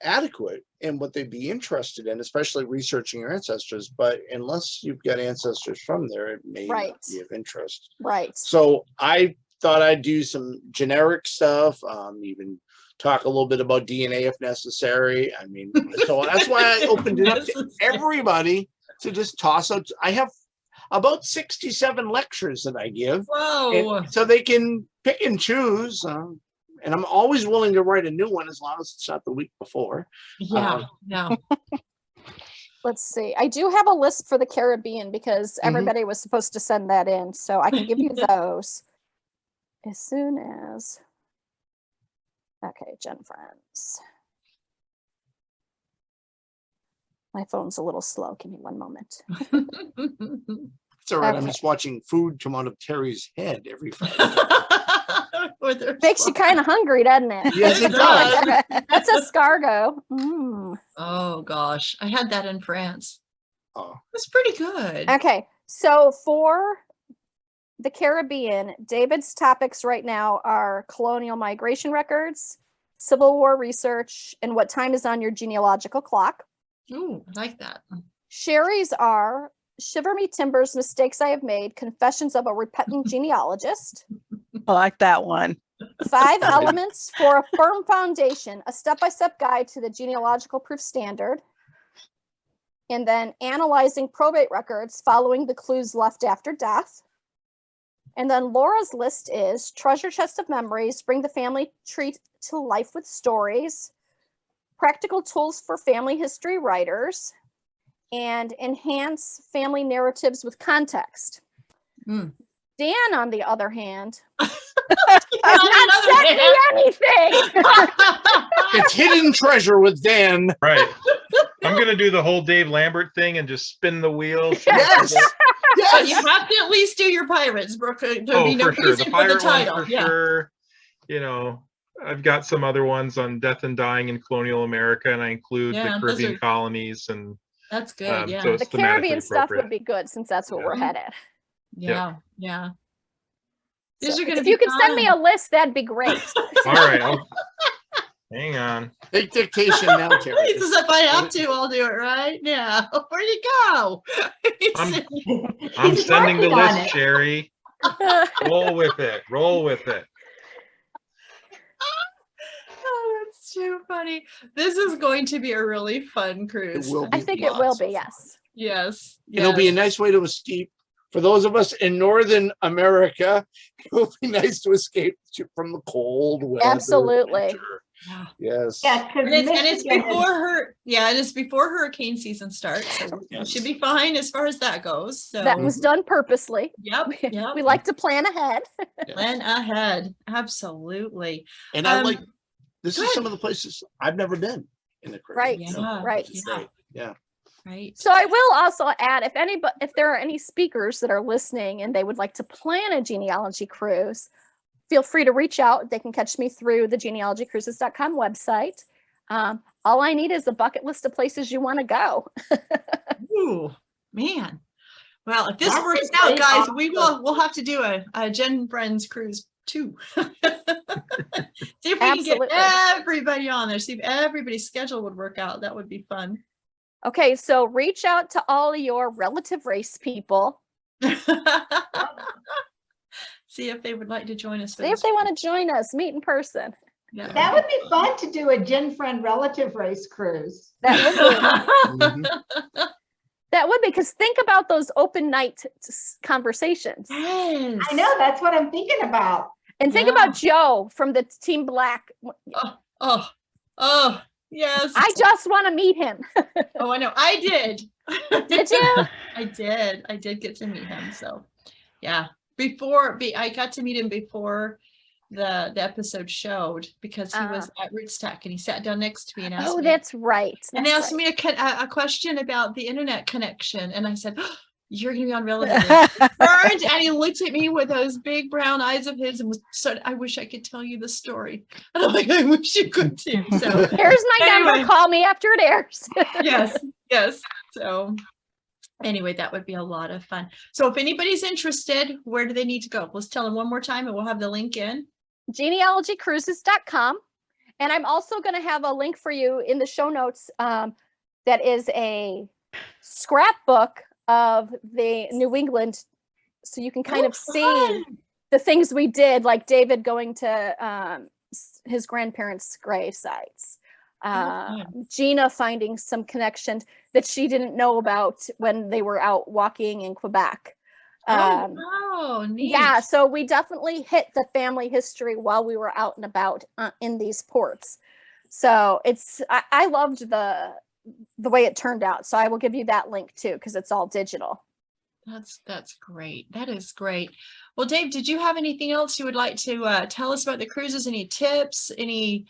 [SPEAKER 6] adequate in what they'd be interested in, especially researching your ancestors. But unless you've got ancestors from there, it may
[SPEAKER 7] Right.
[SPEAKER 6] not be of interest.
[SPEAKER 7] Right.
[SPEAKER 6] So I thought I'd do some generic stuff, even talk a little bit about DNA if necessary. I mean, so that's why I opened it up to everybody to just toss out. I have about 67 lectures that I give,
[SPEAKER 1] Whoa.
[SPEAKER 6] and so they can pick and choose. And I'm always willing to write a new one as long as it's not the week before.
[SPEAKER 1] Yeah. Yeah.
[SPEAKER 7] Let's see. I do have a list for the Caribbean because everybody was supposed to send that in. So I can give you those as soon as. Okay, GenFriends. My phone's a little slow. Give me one moment.
[SPEAKER 6] It's all right. I'm
[SPEAKER 7] Okay.
[SPEAKER 6] just watching food come out of Terry's head every Friday.
[SPEAKER 7] Makes you kind of hungry, doesn't it?
[SPEAKER 6] Yes, it does.
[SPEAKER 7] That's escargot. Mm.
[SPEAKER 1] Oh gosh, I had that in France.
[SPEAKER 6] Oh,
[SPEAKER 1] It's pretty good.
[SPEAKER 7] Okay, so for the Caribbean, David's topics right now are colonial migration records, Civil War research, and what time is on your genealogical clock.
[SPEAKER 1] Ooh, I like that.
[SPEAKER 7] Cheri's are Shiver Me Timbers, Mistakes I Have Made, Confessions of a Repentant Genealogist.
[SPEAKER 5] I like that one.
[SPEAKER 7] 5 Elements for a Firm Foundation, a step-by-step guide to the genealogical proof standard. And then Analyzing Probate Records, following the clues left after death. And then Laura's list is Treasure Chest of Memories, bring the family tree to life with stories, Practical Tools for Family History Writers, and Enhance Family Narratives with Context.
[SPEAKER 1] Mm.
[SPEAKER 7] Dan, on the other hand,
[SPEAKER 1] On
[SPEAKER 7] has not
[SPEAKER 1] the
[SPEAKER 7] sent
[SPEAKER 1] other
[SPEAKER 7] me anything.
[SPEAKER 6] it's hidden treasure with Dan.
[SPEAKER 2] Right. I'm gonna do the whole Dave Lambert thing and just spin the wheel.
[SPEAKER 6] Yes.
[SPEAKER 1] But you
[SPEAKER 6] Yes.
[SPEAKER 1] have to at least do your pirates, Brooke. There'd
[SPEAKER 2] Oh,
[SPEAKER 1] be no
[SPEAKER 2] for sure. The
[SPEAKER 1] reason for the
[SPEAKER 2] pirate
[SPEAKER 1] title.
[SPEAKER 2] one for
[SPEAKER 1] Yeah.
[SPEAKER 2] sure. You know, I've got some other ones on death and dying in colonial America, and I include
[SPEAKER 1] Yeah,
[SPEAKER 2] the
[SPEAKER 1] those
[SPEAKER 2] Caribbean
[SPEAKER 1] are-
[SPEAKER 2] colonies and
[SPEAKER 1] That's good. Yeah.
[SPEAKER 2] so
[SPEAKER 7] The
[SPEAKER 2] it's
[SPEAKER 7] Caribbean
[SPEAKER 2] thematically
[SPEAKER 7] stuff
[SPEAKER 2] appropriate.
[SPEAKER 7] would be good since that's where we're
[SPEAKER 1] Yeah.
[SPEAKER 7] headed.
[SPEAKER 1] Yeah. Yeah. These
[SPEAKER 7] So
[SPEAKER 1] are going to
[SPEAKER 7] if
[SPEAKER 1] be
[SPEAKER 7] you could send me
[SPEAKER 1] fun.
[SPEAKER 7] a list, that'd be great.
[SPEAKER 2] All right. Hang on.
[SPEAKER 6] Take dictation now, Terry.
[SPEAKER 1] He says if I have to, I'll do it right now. Where'd he go?
[SPEAKER 2] I'm
[SPEAKER 4] He's
[SPEAKER 2] sending the
[SPEAKER 4] working on
[SPEAKER 2] list,
[SPEAKER 4] it.
[SPEAKER 2] Cheri. Roll with it. Roll with it.
[SPEAKER 1] Oh, that's too funny. This is going to be a really fun cruise.
[SPEAKER 6] will
[SPEAKER 7] I
[SPEAKER 6] be
[SPEAKER 7] think it will
[SPEAKER 6] lots
[SPEAKER 7] be,
[SPEAKER 6] of fun.
[SPEAKER 7] yes.
[SPEAKER 1] Yes.
[SPEAKER 6] It'll be a
[SPEAKER 1] yes.
[SPEAKER 6] nice way to escape. For those of us in Northern America, it will be nice to escape from the cold weather.
[SPEAKER 7] Absolutely.
[SPEAKER 6] winter.
[SPEAKER 1] Yeah.
[SPEAKER 6] Yes.
[SPEAKER 4] Yeah, because
[SPEAKER 1] And it's before it's before hurricane season starts. So we should be fine as far as that goes. So
[SPEAKER 7] That was done purposely.
[SPEAKER 1] yep. Yep.
[SPEAKER 7] We like to plan ahead.
[SPEAKER 1] Plan ahead. Absolutely.
[SPEAKER 6] And I
[SPEAKER 1] Um,
[SPEAKER 6] like, this
[SPEAKER 1] go
[SPEAKER 6] is some
[SPEAKER 1] ahead.
[SPEAKER 6] of the places I've never been in the
[SPEAKER 7] Right,
[SPEAKER 6] Caribbean.
[SPEAKER 1] Yeah.
[SPEAKER 7] right.
[SPEAKER 6] It's
[SPEAKER 1] Yeah.
[SPEAKER 6] great. Yeah.
[SPEAKER 1] Right.
[SPEAKER 7] So I will also add, if there are any speakers that are listening and they would like to plan a genealogy cruise, feel free to reach out. They can catch me through the genealogycruises.com website. All I need is a bucket list of places you want to go.
[SPEAKER 1] Ooh, man. Well, if this
[SPEAKER 4] That's
[SPEAKER 1] works
[SPEAKER 4] a
[SPEAKER 1] out,
[SPEAKER 4] great
[SPEAKER 1] guys,
[SPEAKER 4] offer.
[SPEAKER 1] we'll have to do a GenFriends Cruise too. See if we can
[SPEAKER 7] Absolutely.
[SPEAKER 1] get everybody on there. See if everybody's schedule would work out. That would be fun.
[SPEAKER 7] Okay, so reach out to all your relative race people.
[SPEAKER 1] See if they would like to join us. for
[SPEAKER 7] See if
[SPEAKER 1] this
[SPEAKER 7] they want to join us, meet in person.
[SPEAKER 1] Yeah.
[SPEAKER 4] That would be fun to do a Gen Friend relative race cruise.
[SPEAKER 3] That would be,
[SPEAKER 6] Mhm.
[SPEAKER 3] that would be, because think about those open night conversations.
[SPEAKER 1] Yes.
[SPEAKER 4] I know, that's what I'm thinking about.
[SPEAKER 3] And think
[SPEAKER 1] Yeah.
[SPEAKER 3] about Joe from the Team Black.
[SPEAKER 1] Oh, yes.
[SPEAKER 3] I just want to meet him.
[SPEAKER 1] Oh, I know. I did.
[SPEAKER 3] Did you?
[SPEAKER 1] I did. I did get to meet him. So, yeah. I got to meet him before the episode showed, because he was at Roots Tech and he sat down next to me and asked
[SPEAKER 3] Oh,
[SPEAKER 1] me.
[SPEAKER 3] that's right.
[SPEAKER 1] And
[SPEAKER 3] That's
[SPEAKER 1] asked
[SPEAKER 3] right.
[SPEAKER 1] me a question about the internet connection. And I said, oh, you're going to be on Relative. Burned. And he looked at me with those big brown eyes of his and said, I wish I could tell you the story. And I'm like, I wish you could too. So
[SPEAKER 3] Here's my
[SPEAKER 1] Anyway.
[SPEAKER 3] number. Call me after it airs.
[SPEAKER 1] yes. So anyway, that would be a lot of fun. So if anybody's interested, where do they need to go? Let's tell them one more time and we'll have the link in.
[SPEAKER 3] Genealogycruises.com. And I'm also going to have a link for you in the show notes that is a scrapbook of the New England, so you can kind of see
[SPEAKER 1] fun.
[SPEAKER 3] the things we did, like David going to his grandparents' grave sites.
[SPEAKER 1] fun.
[SPEAKER 3] Gina finding some connections that she didn't know about when they were out walking in Quebec.
[SPEAKER 1] Oh, neat.
[SPEAKER 3] Yeah, so we definitely hit the family history while we were out and about in these ports. So I loved the way it turned out. So I will give you that link too, because it's all digital.
[SPEAKER 1] That's great. That is great. Well, Dave, did you have anything else you would like to tell us about the cruises? Any tips? Any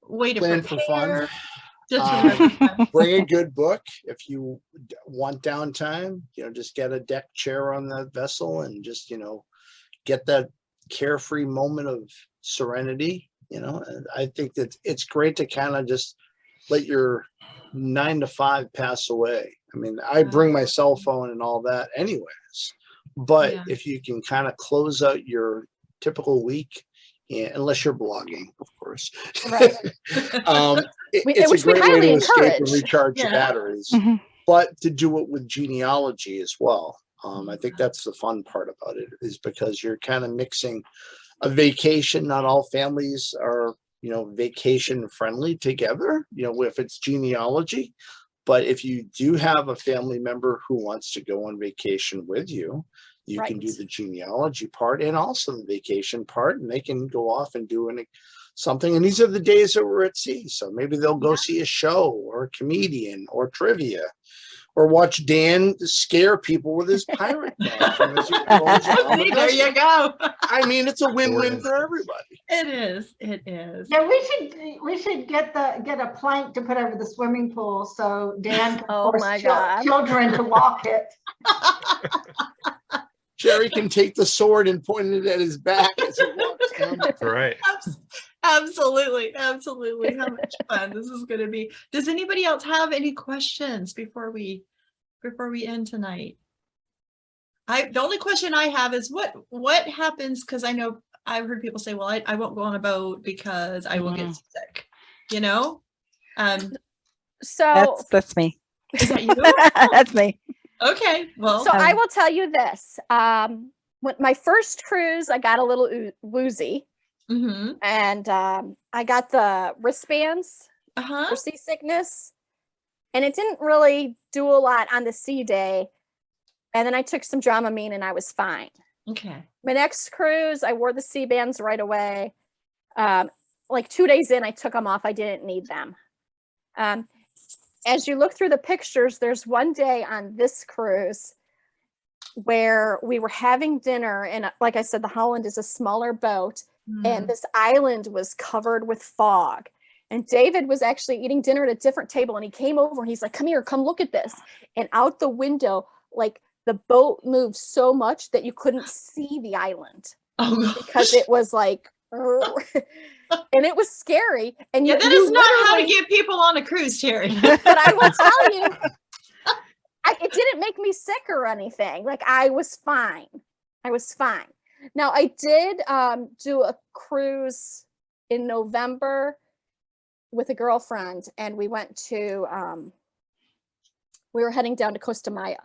[SPEAKER 1] way to
[SPEAKER 6] Plan for fun.
[SPEAKER 1] prepare? Just for fun.
[SPEAKER 6] Bring a good book. If you want downtime, just get a deck chair on the vessel and just, get that carefree moment of serenity. And I think that it's great to kind of just let your 9 to 5 pass away. I mean, I bring my cell phone and all that anyways, but
[SPEAKER 1] Yeah.
[SPEAKER 6] if you can kind of close out your typical week, unless you're blogging, of course,
[SPEAKER 3] Right.
[SPEAKER 6] it's
[SPEAKER 3] which
[SPEAKER 6] a
[SPEAKER 3] we
[SPEAKER 6] great way
[SPEAKER 3] highly
[SPEAKER 6] to escape and
[SPEAKER 3] encourage.
[SPEAKER 6] recharge your
[SPEAKER 1] Yeah.
[SPEAKER 6] batteries,
[SPEAKER 5] Mhm.
[SPEAKER 6] but to do it with genealogy as well. I think that's the fun part about it, is because you're kind of mixing a vacation. Not all families are, vacation friendly together, if it's genealogy. But if you do have a family member who wants to go on vacation with you, you can do
[SPEAKER 3] Right.
[SPEAKER 6] the genealogy part and also the vacation part, and they can go off and do something. And these are the days that we're at sea. So maybe they'll go see a show or a comedian or trivia, or watch Dan scare people with his pirate costume as he rolls around the
[SPEAKER 1] See, there you
[SPEAKER 6] vessel.
[SPEAKER 1] go.
[SPEAKER 6] I mean, it's a win-win for everybody.
[SPEAKER 1] It is. It is.
[SPEAKER 4] Yeah, we should get a plank to put over the swimming pool so Dan can
[SPEAKER 3] Oh
[SPEAKER 4] force
[SPEAKER 3] my God.
[SPEAKER 4] children to walk it.
[SPEAKER 6] Cheri can take the sword and point it at his back as he walks down.
[SPEAKER 2] That's right.
[SPEAKER 1] Absolutely. Absolutely. How much fun this is going to be. Does anybody else have any questions before we end tonight? The only question I have is what happens, because I know I've heard people say, well, I won't go on a boat because I will get sick,
[SPEAKER 3] So
[SPEAKER 5] That's me.
[SPEAKER 1] is that you?
[SPEAKER 5] That's me.
[SPEAKER 1] Okay, well,
[SPEAKER 3] So I will tell you this. When my first cruise, I got a little woozy,
[SPEAKER 1] mhm.
[SPEAKER 3] and I got the wristbands
[SPEAKER 1] Uh-huh.
[SPEAKER 3] for seasickness, and it didn't really do a lot on the sea day. And then I took some Dramamine and I was fine.
[SPEAKER 1] Okay.
[SPEAKER 3] My next cruise, I wore the sea bands right away. Like 2 days in, I took them off. I didn't need them. As you look through the pictures, there's one day on this cruise where we were having dinner, and like I said, the Holland is a smaller boat, and this island was covered with fog. And David was actually eating dinner at a different table, and he came over and he's like, come here, come look at this. And out the window, like the boat moved so much that you couldn't see the island
[SPEAKER 1] Oh,
[SPEAKER 3] because it was like, and it was scary. And
[SPEAKER 1] yeah,
[SPEAKER 3] you,
[SPEAKER 1] that
[SPEAKER 3] you
[SPEAKER 1] is not how to
[SPEAKER 3] literally-
[SPEAKER 1] get people on a cruise, Terry.
[SPEAKER 3] but I will tell you, it didn't make me sick or anything. Like I was fine. I was fine. Now I did do a cruise in November with a girlfriend, and we went to, we were heading down to Costa Maya,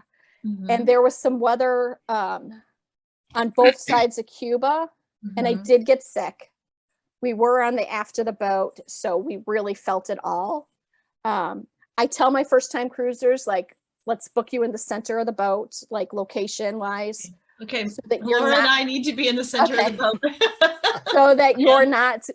[SPEAKER 3] and there was some weather on both sides of Cuba, and I did get sick. We were on the aft of the boat, so we really felt it all. I tell my first time cruisers, like, let's book you in the center of the boat, like location wise.
[SPEAKER 1] Okay,
[SPEAKER 3] So that you're
[SPEAKER 1] Laura and
[SPEAKER 3] not-
[SPEAKER 1] I need to be in the center of
[SPEAKER 3] Okay.
[SPEAKER 1] the boat.
[SPEAKER 3] so that you're not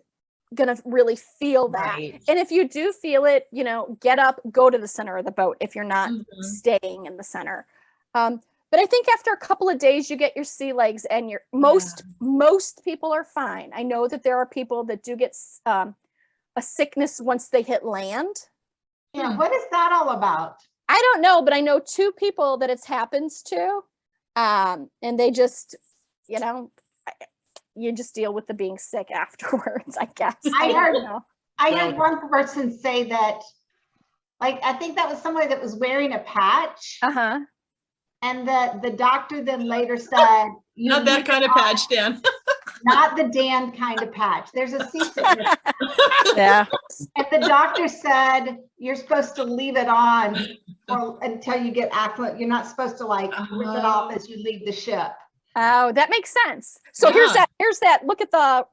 [SPEAKER 3] gonna really feel that.
[SPEAKER 4] Right.
[SPEAKER 3] And if you do feel it, you know, get up, go to the center of the boat if you're not
[SPEAKER 1] Mhm.
[SPEAKER 3] staying in the center. But I think after a couple of days, you get your sea legs, and most people are fine. I know that there are people that do get a sickness once they hit land.
[SPEAKER 4] Yeah, what is that all about?
[SPEAKER 3] I don't know, but I know 2 people that it's happens to, and they just, you know, you just deal with the being sick afterwards, I guess.
[SPEAKER 4] I heard-
[SPEAKER 3] don't know.
[SPEAKER 4] I heard one person say that, like, I think that was somebody that was wearing a patch,
[SPEAKER 3] Uh-huh.
[SPEAKER 4] and the doctor then later said, "You
[SPEAKER 1] Not that
[SPEAKER 4] leave
[SPEAKER 1] kind
[SPEAKER 4] it
[SPEAKER 1] of
[SPEAKER 4] on."
[SPEAKER 1] patch, Dan.
[SPEAKER 4] Not the Dan kind of patch. There's a seasickness.
[SPEAKER 5] Yeah.
[SPEAKER 4] And the doctor said, you're supposed to leave it on until you get affluent. You're not supposed to like rip it off as you leave the ship.
[SPEAKER 3] Oh, that makes sense. So here's
[SPEAKER 1] Yeah.
[SPEAKER 3] that. Look at the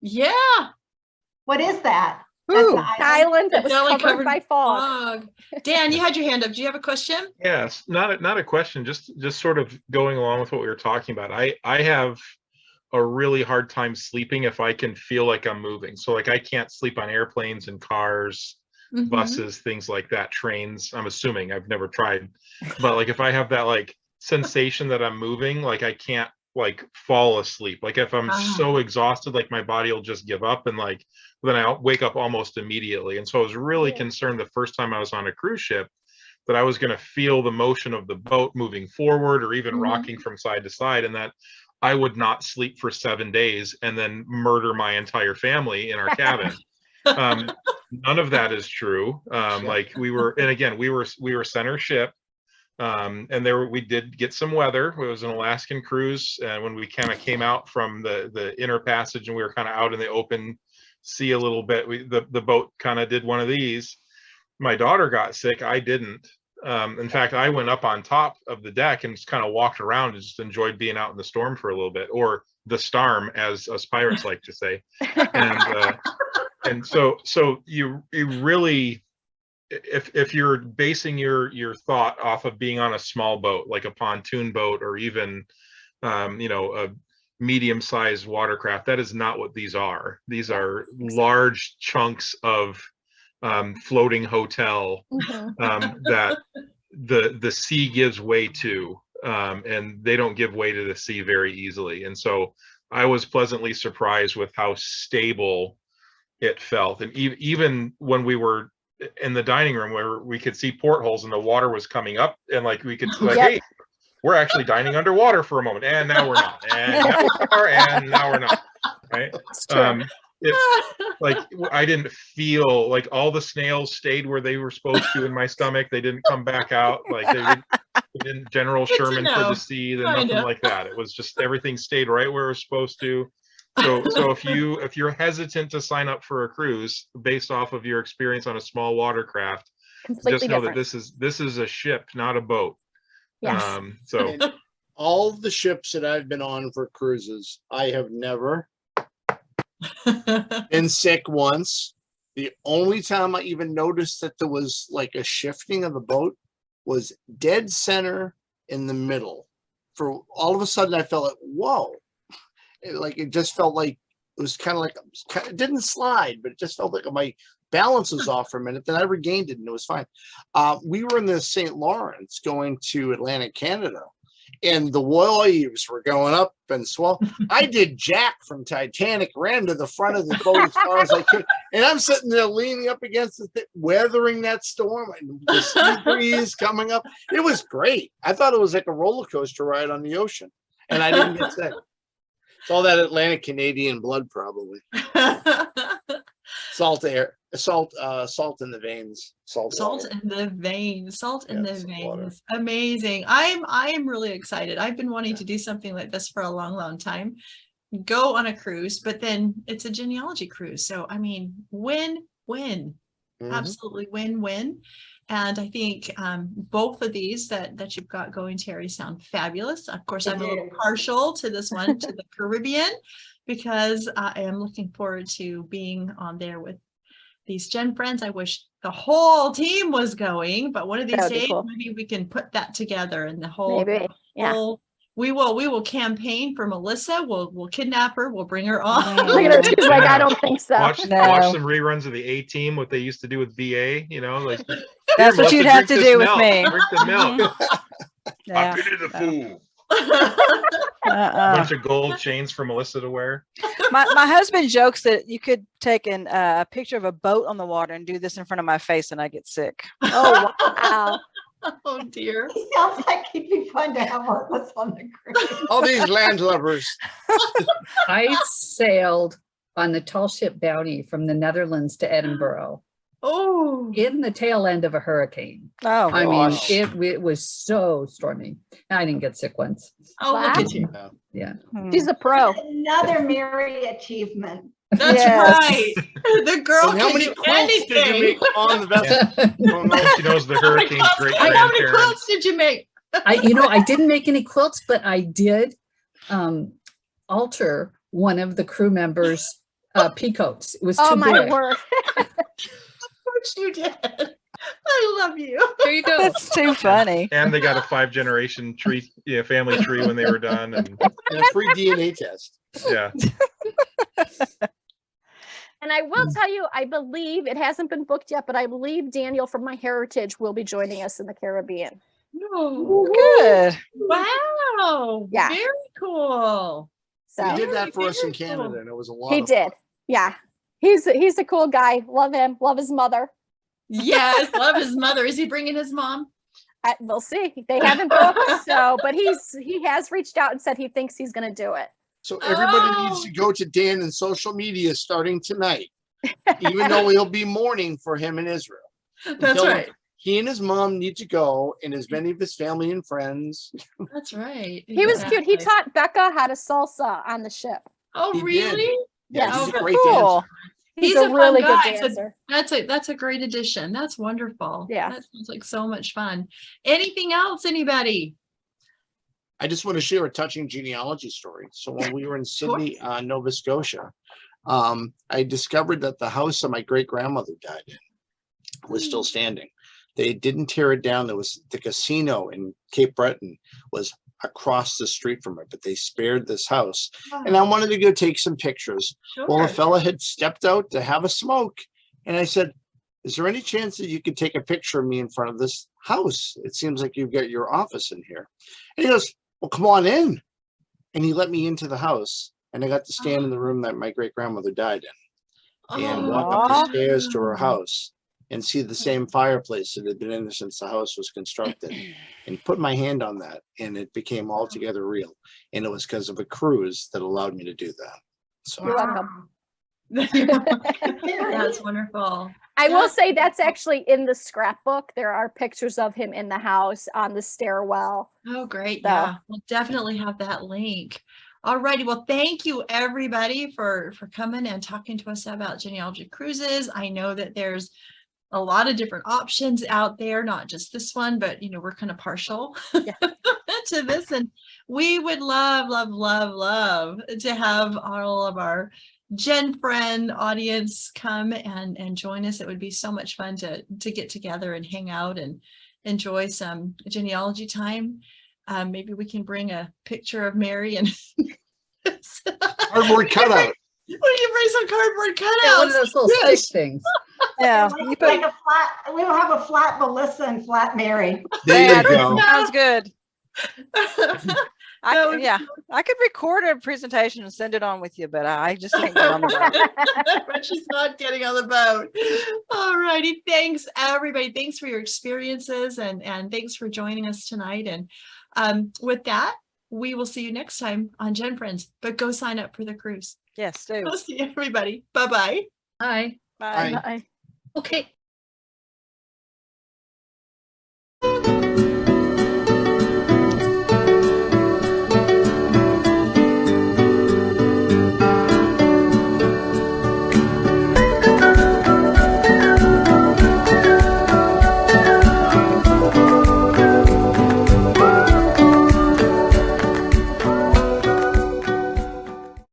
[SPEAKER 1] Yeah.
[SPEAKER 4] What is that? That's
[SPEAKER 6] Ooh.
[SPEAKER 4] the island?
[SPEAKER 3] island that
[SPEAKER 1] It's
[SPEAKER 3] was
[SPEAKER 1] only
[SPEAKER 3] covered by fog.
[SPEAKER 1] Dan, you had your hand up. Do you have a question?
[SPEAKER 2] Yes, not a question, just sort of going along with what we were talking about. I have a really hard time sleeping if I can feel like I'm moving. So like I can't sleep on airplanes and cars,
[SPEAKER 1] Mhm.
[SPEAKER 2] buses, things like that, trains. I'm assuming, I've never tried. But like if I have that like sensation that I'm moving, like I can't like fall asleep. Like if I'm so exhausted, like my body will just give up, and like then I'll wake up almost immediately. And so I was really concerned the first time I was on a cruise ship that I was going to feel the motion of the boat moving forward or even
[SPEAKER 1] Mhm.
[SPEAKER 2] rocking from side to side, and that I would not sleep for 7 days and then murder my entire family in our cabin. None of that is true. Like we were, and again, we were center ship. And we did get some weather. It was an Alaskan cruise, and when we kind of came out from the inner passage and we were kind of out in the open sea a little bit, the boat kind of did one of these. My daughter got sick. I didn't. In fact, I went up on top of the deck and just kind of walked around and just enjoyed being out in the storm for a little bit, or the storm, as us pirates like to say. And so you really, if you're basing your thought off of being on a small boat, like a pontoon boat, or even a medium-sized watercraft, that is not what these are. These are large chunks of floating hotel that the sea gives way to, and they don't give way to the sea very easily. And so I was pleasantly surprised with how stable it felt. And even when we were in the dining room where we could see portholes and the water was coming up, and like we could like, hey, we're actually dining underwater for a moment, and now we're not, and now we are, and now we're not, right? It's like I didn't feel like all the snails stayed where they were supposed to in my stomach. They didn't come back out. Like they didn't General Sherman for the sea, and nothing like that. It was just everything stayed right where it was supposed to. So if you're hesitant to sign up for a cruise based off of your experience on a small watercraft, just know that this is a ship, not a boat.
[SPEAKER 3] Yes.
[SPEAKER 6] And all the ships that I've been on for cruises, I have never been sick once. The only time I even noticed that there was like a shifting of the boat was dead center in the middle. For all of a sudden, I felt like, whoa. It just felt like it was kind of like, it didn't slide, but it just felt like my balance was off for a minute. Then I regained it and it was fine. We were in the St. Lawrence going to Atlantic Canada, and the waves were going up and swell. I did Jack from Titanic, ran to the front of the boat as far as I could, and I'm sitting there leaning up against the thing, weathering that storm, and the sea breeze coming up. It was great. I thought it was like a roller coaster ride on the ocean, and I didn't get sick. It's all that Atlantic Canadian blood, probably. Salt in the veins.
[SPEAKER 1] Salt in the veins. Salt in the veins.
[SPEAKER 6] Water.
[SPEAKER 1] Amazing. I am really excited. I've been wanting to do something like this for a long, long time. Go on a cruise, but then it's a genealogy cruise. So I mean, win-win. Absolutely win-win. And I think both of these that you've got going, Terri, sound fabulous. Of course, I'm a little partial to this one, to the Caribbean, because I am looking forward to being on there with these Gen Friends. I wish the whole team was going, but one of these
[SPEAKER 3] That would be
[SPEAKER 1] days,
[SPEAKER 3] cool.
[SPEAKER 1] maybe we can put that together and the whole,
[SPEAKER 3] Maybe. Yeah.
[SPEAKER 1] we will campaign for Melissa. We'll kidnap her. We'll bring her on.
[SPEAKER 3] Look at her. She's like,
[SPEAKER 2] Yeah.
[SPEAKER 3] I don't think so.
[SPEAKER 2] Watch
[SPEAKER 5] No.
[SPEAKER 2] some reruns of the A-Team, what they used to do with BA, you know, like
[SPEAKER 5] That's what
[SPEAKER 2] Melissa,
[SPEAKER 5] you'd have
[SPEAKER 2] drink
[SPEAKER 5] to
[SPEAKER 2] this
[SPEAKER 5] do with
[SPEAKER 2] milk.
[SPEAKER 5] me.
[SPEAKER 2] Drink the milk.
[SPEAKER 5] Yeah.
[SPEAKER 2] I pity the fool.
[SPEAKER 5] Uh-uh.
[SPEAKER 2] Bunch of gold chains for Melissa to wear.
[SPEAKER 5] My husband jokes that you could take a picture of a boat on the water and do this in front of my face and I get sick.
[SPEAKER 3] Oh, wow.
[SPEAKER 1] Oh dear.
[SPEAKER 4] He sounds like he'd be fun to have with us on the cruise.
[SPEAKER 6] All these landlubbers.
[SPEAKER 8] I sailed on the tall ship Bounty from the Netherlands to Edinburgh
[SPEAKER 1] Oh,
[SPEAKER 8] in the tail end of a hurricane.
[SPEAKER 5] Oh,
[SPEAKER 8] I mean,
[SPEAKER 6] gosh.
[SPEAKER 8] it was so stormy. I didn't get sick once.
[SPEAKER 1] oh, look
[SPEAKER 3] Wow.
[SPEAKER 1] at you.
[SPEAKER 8] Yeah.
[SPEAKER 3] She's a pro.
[SPEAKER 4] Another Mary achievement.
[SPEAKER 1] That's
[SPEAKER 3] Yes.
[SPEAKER 1] right. The girl
[SPEAKER 6] And how
[SPEAKER 1] can
[SPEAKER 6] many
[SPEAKER 1] do
[SPEAKER 6] quilts did you
[SPEAKER 1] anything.
[SPEAKER 6] make on the vessel? Don't know.
[SPEAKER 2] She knows the hurricane's great
[SPEAKER 1] How many
[SPEAKER 2] grandparents.
[SPEAKER 1] quilts did you make?
[SPEAKER 8] I didn't make any quilts, but I did alter one of the crew members' peacoats. It was
[SPEAKER 3] Oh
[SPEAKER 8] too
[SPEAKER 3] my
[SPEAKER 8] big.
[SPEAKER 3] word.
[SPEAKER 1] Of course you did. I love you.
[SPEAKER 8] There you go.
[SPEAKER 5] that's too funny.
[SPEAKER 2] And they got a 5-generation tree, family tree when they were done. And
[SPEAKER 6] And a free DNA test.
[SPEAKER 2] yeah,
[SPEAKER 3] And I will tell you, I believe it hasn't been booked yet, but I believe Daniel from My Heritage will be joining us in the Caribbean.
[SPEAKER 1] No.
[SPEAKER 5] Good.
[SPEAKER 1] Wow.
[SPEAKER 3] Yeah.
[SPEAKER 1] Very cool.
[SPEAKER 3] So
[SPEAKER 6] He did that for us in
[SPEAKER 1] Very cool.
[SPEAKER 6] Canada, and it was a lot
[SPEAKER 3] he
[SPEAKER 6] of
[SPEAKER 3] did. Yeah. He's a cool guy. Love him. Love his mother.
[SPEAKER 1] Yes. Love his mother. Is he bringing his mom?
[SPEAKER 3] We'll see. They haven't booked, so but he has reached out and said he thinks he's going to do it.
[SPEAKER 6] So everybody needs
[SPEAKER 1] Oh.
[SPEAKER 6] to go to Dan and social media starting tonight, even though he'll be mourning for him in Israel.
[SPEAKER 1] That's
[SPEAKER 6] Until
[SPEAKER 1] right.
[SPEAKER 6] He and his mom need to go, and as many of his family and friends.
[SPEAKER 1] That's right.
[SPEAKER 3] He was cute. He
[SPEAKER 1] Exactly.
[SPEAKER 3] taught Becca how to salsa on the ship.
[SPEAKER 1] Oh,
[SPEAKER 6] He did.
[SPEAKER 1] really?
[SPEAKER 6] Yeah,
[SPEAKER 3] Yes.
[SPEAKER 6] he's a
[SPEAKER 1] Oh,
[SPEAKER 6] great
[SPEAKER 5] cool.
[SPEAKER 6] dancer.
[SPEAKER 3] He's,
[SPEAKER 1] He's
[SPEAKER 3] a
[SPEAKER 1] a fun
[SPEAKER 3] really good
[SPEAKER 1] guy. So
[SPEAKER 3] dancer.
[SPEAKER 1] That's a great addition. That's wonderful.
[SPEAKER 3] Yeah.
[SPEAKER 1] That sounds like so much fun. Anything else, anybody?
[SPEAKER 6] I just want to share a touching genealogy story. So when we were in Sydney, Nova Scotia, I discovered that the house that my great grandmother died in was still standing. They didn't tear it down. There was the casino in Cape Breton was across the street from it, but they spared this house. And I wanted to go take some pictures. Well, a
[SPEAKER 1] Sure.
[SPEAKER 6] fella had stepped out to have a smoke. And I said, is there any chance that you could take a picture of me in front of this house? It seems like you've got your office in here. And he goes, well, come on in. And he let me into the house. And I got to stand in the room that my great grandmother died in and walk up the stairs to her house and see the same fireplace that had been in there since the house was constructed and put my hand on that. And it became altogether real. And it was because of a cruise that allowed me to do that. So
[SPEAKER 3] You're welcome.
[SPEAKER 1] That's wonderful.
[SPEAKER 3] I will say that's actually in the scrapbook. There are pictures of him in the house on the stairwell.
[SPEAKER 1] Oh, great.
[SPEAKER 3] So-
[SPEAKER 1] Yeah, we'll definitely have that link. All righty. Well, thank you everybody for coming and talking to us about Genealogy Cruises. I know that there's a lot of different options out there, not just this one, but we're kind of partial to this. And we would love, love, love, love to have all of our Gen Friend audience come and join us. It would be so much fun to get together and hang out and enjoy some genealogy time. Maybe we can bring a picture of Mary and
[SPEAKER 6] cardboard cutout.
[SPEAKER 1] we can bring some cardboard cutouts.
[SPEAKER 8] Yeah, one of those little
[SPEAKER 1] Yes.
[SPEAKER 8] stick things.
[SPEAKER 5] Yeah.
[SPEAKER 4] Like,
[SPEAKER 5] You put,
[SPEAKER 4] like a flat, we'll have a flat Melissa and flat Mary.
[SPEAKER 6] There you go.
[SPEAKER 5] sounds good.
[SPEAKER 1] That would-
[SPEAKER 5] Yeah, I could record a presentation and send it on with you, but I just can't get on the boat.
[SPEAKER 1] But she's not getting on the boat. All righty. Thanks, everybody. Thanks for your experiences and thanks for joining us tonight. And with that, we will see you next time on Gen Friends, but go sign up for the cruise.
[SPEAKER 5] Yes, do.
[SPEAKER 1] We'll see everybody. Bye-bye.
[SPEAKER 8] Hi.
[SPEAKER 5] Bye.
[SPEAKER 6] Bye.
[SPEAKER 3] Bye.
[SPEAKER 8] Okay.